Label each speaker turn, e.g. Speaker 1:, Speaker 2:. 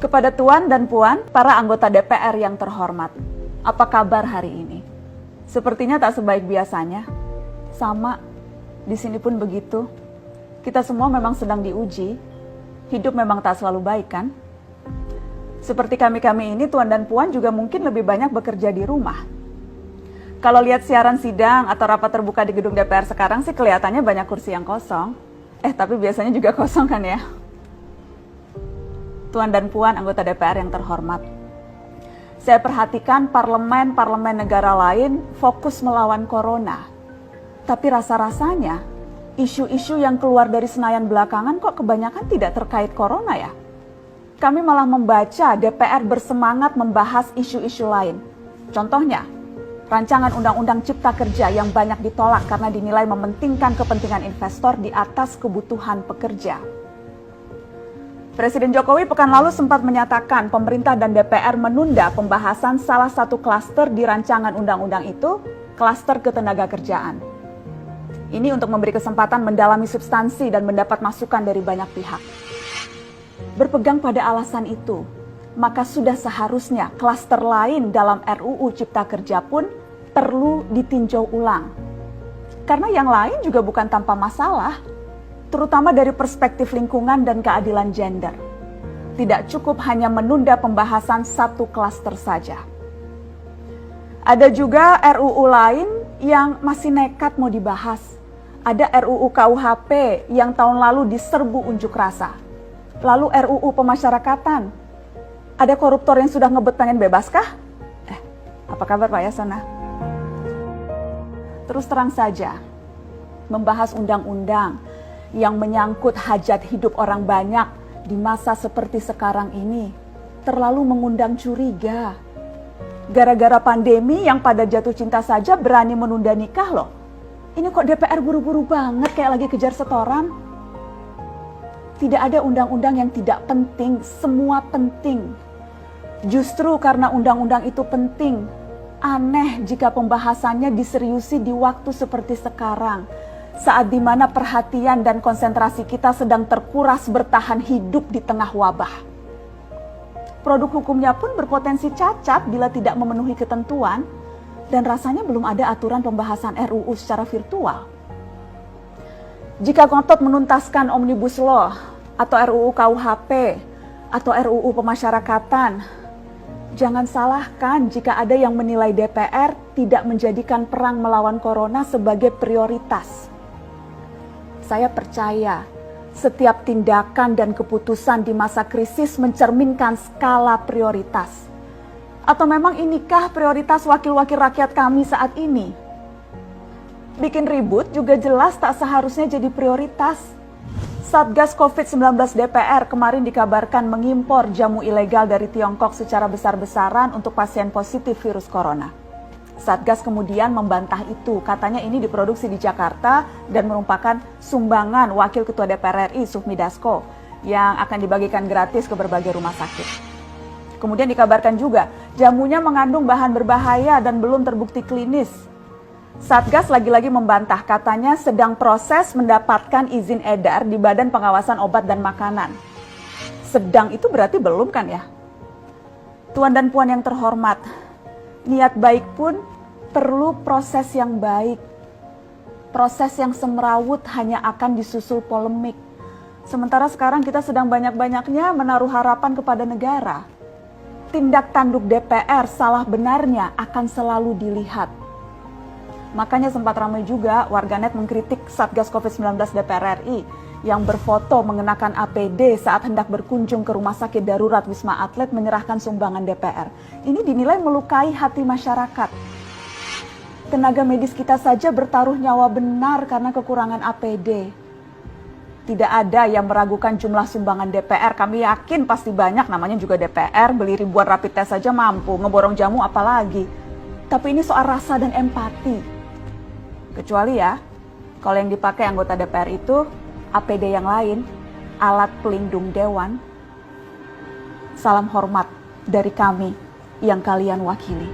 Speaker 1: Kepada Tuan dan Puan, para anggota DPR yang terhormat, apa kabar hari ini? Sepertinya tak sebaik biasanya. Sama, di sini pun begitu. Kita semua memang sedang diuji. Hidup memang tak selalu baik, kan? Seperti kami-kami ini, Tuan dan Puan juga mungkin lebih banyak bekerja di rumah. Kalau lihat siaran sidang atau rapat terbuka di gedung DPR sekarang sih kelihatannya banyak kursi yang kosong. Tapi biasanya juga kosong kan ya? Tuan dan Puan anggota DPR yang terhormat, saya perhatikan parlemen-parlemen negara lain fokus melawan corona. Tapi rasa-rasanya isu-isu yang keluar dari Senayan belakangan kok kebanyakan tidak terkait corona ya? Kami malah membaca DPR bersemangat membahas isu-isu lain. Contohnya, rancangan Undang-Undang Cipta Kerja yang banyak ditolak karena dinilai mementingkan kepentingan investor di atas kebutuhan pekerja. Presiden Jokowi pekan lalu sempat menyatakan pemerintah dan DPR menunda pembahasan salah satu klaster di rancangan undang-undang itu, klaster ketenagakerjaan. Ini untuk memberi kesempatan mendalami substansi dan mendapat masukan dari banyak pihak. Berpegang pada alasan itu, maka sudah seharusnya klaster lain dalam RUU Cipta Kerja pun perlu ditinjau ulang. Karena yang lain juga bukan tanpa masalah, terutama dari perspektif lingkungan dan keadilan gender. Tidak cukup hanya menunda pembahasan satu klaster saja. Ada juga RUU lain yang masih nekat mau dibahas. Ada RUU KUHP yang tahun lalu diserbu unjuk rasa. Lalu RUU pemasyarakatan. Ada koruptor yang sudah ngebet pengen bebas kah? Apa kabar Pak Yasona? Terus terang saja, membahas undang-undang yang menyangkut hajat hidup orang banyak di masa seperti sekarang ini terlalu mengundang curiga. Gara-gara pandemi yang pada jatuh cinta saja berani menunda nikah loh. Ini kok DPR buru-buru banget kayak lagi kejar setoran? Tidak ada undang-undang yang tidak penting, semua penting. Justru karena undang-undang itu penting, aneh jika pembahasannya diseriusi di waktu seperti sekarang, saat dimana perhatian dan konsentrasi kita sedang terkuras bertahan hidup di tengah wabah. Produk hukumnya pun berpotensi cacat bila tidak memenuhi ketentuan, dan rasanya belum ada aturan pembahasan RUU secara virtual. Jika ngotot menuntaskan Omnibus Law, atau RUU KUHP, atau RUU pemasyarakatan, jangan salahkan jika ada yang menilai DPR tidak menjadikan perang melawan corona sebagai prioritas. Saya percaya setiap tindakan dan keputusan di masa krisis mencerminkan skala prioritas. Atau memang inikah prioritas wakil-wakil rakyat kami saat ini? Bikin ribut juga jelas tak seharusnya jadi prioritas. Satgas COVID-19 DPR kemarin dikabarkan mengimpor jamu ilegal dari Tiongkok secara besar-besaran untuk pasien positif virus corona. Satgas kemudian membantah itu, katanya ini diproduksi di Jakarta dan merupakan sumbangan Wakil Ketua DPR RI Sufmi Dasko yang akan dibagikan gratis ke berbagai rumah sakit. Kemudian dikabarkan juga jamunya mengandung bahan berbahaya dan belum terbukti klinis. Satgas lagi-lagi membantah, katanya sedang proses mendapatkan izin edar di Badan Pengawasan Obat dan Makanan. Sedang itu berarti belum kan ya? Tuan dan Puan yang terhormat, niat baik pun perlu proses yang baik. Proses yang semrawut hanya akan disusul polemik. Sementara sekarang kita sedang banyak-banyaknya menaruh harapan kepada negara. Tindak tanduk DPR salah benarnya akan selalu dilihat. Makanya sempat ramai juga warganet mengkritik Satgas COVID-19 DPR RI yang berfoto mengenakan APD saat hendak berkunjung ke rumah sakit darurat Wisma Atlet menyerahkan sumbangan DPR. Ini dinilai melukai hati masyarakat. Tenaga medis kita saja bertaruh nyawa benar karena kekurangan APD. Tidak ada yang meragukan jumlah sumbangan DPR. Kami yakin pasti banyak, namanya juga DPR, beli ribuan rapid test saja mampu, ngeborong jamu apalagi. Tapi ini soal rasa dan empati. Kecuali ya, kalau yang dipakai anggota DPR itu APD yang lain, alat pelindung dewan. Salam hormat dari kami yang kalian wakili.